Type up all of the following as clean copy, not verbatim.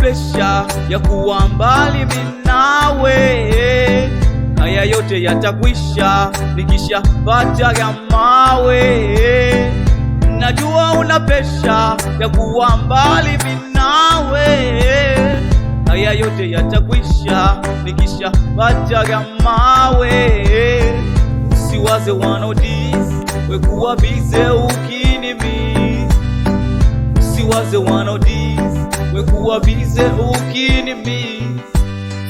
presha ya kuwa mbali mimi nawe, haya yote yatakwisha nikishapata ya mawe. Najua una presha ya kuwa mbali mimi nawe, haya yote yatakwisha nikishapata ya mawe. Usiwaze wanodis, we kuwa bize ukinimiss. Usiwaze wanodis, we kuwa bize ukinimiss.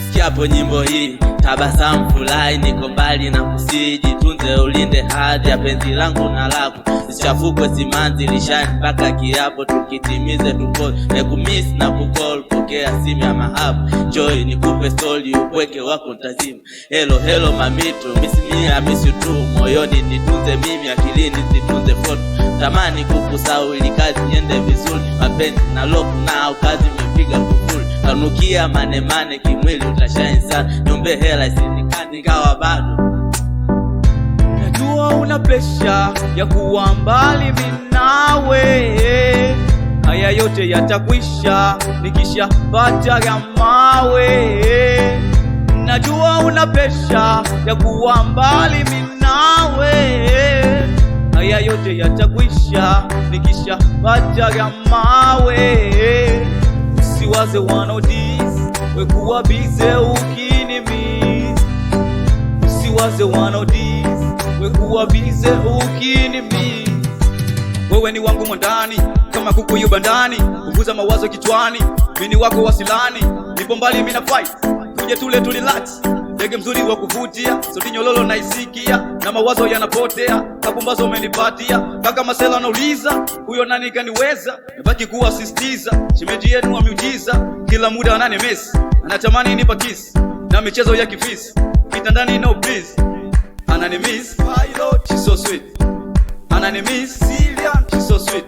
Sikiapo nyimbo hii tabasamu furahi, niko mbali na kusiji, tunze ulinde hadhi ya penzi langu na lako, sichafukwe simanzi lishani mpaka kiapo, tukitimize tuko nekumiss na kukol, pokea simu ya mahaba, joy nikupe story upweke wako ntazima. Hello hello mamito, miss me I miss you too, moyoni nitunze mimi, akilini nitunze photo, tamani kukusahau ili kazi niende vizuri, mapenzi na lock now kazi imepiga kufuli, kanukia mane mane kimwili utashine sana, niombe hela isinikani kawa bado. Najua una presha ya kuwa mbali mimi nawe, haya yote yatakwisha nikishapata ya mawe. Najua una presha ya kuwa mbali mimi nawe, haya yote yatakwisha nikishapata ya mawe. Usiwaze wanodis, we kuwa bize ukinimiss. Usiwaze wanodis, we kuwa bize ukinimiss. Wewe ni wangu mwandani kama kuku yu bandani, punguza mawazo kichwani, mini wako wasilani, nipo mbali mimi na fight, tuje tule relax, ndege mzuri wa kuvutia, sauti nyololo naisikia na mawazo yanapotea, kapumbazo umenipatia, kaka masela nauliza huyo nani kaniweza, nabaki kuwasisitiza shemeji yenu wa miujiza, kila muda ananimess, anatamani nipa kiss na michezo ya kifisi, kitandani no please, ananimiss pilot she's so sweet, ananimiss Cillian she's so sweet.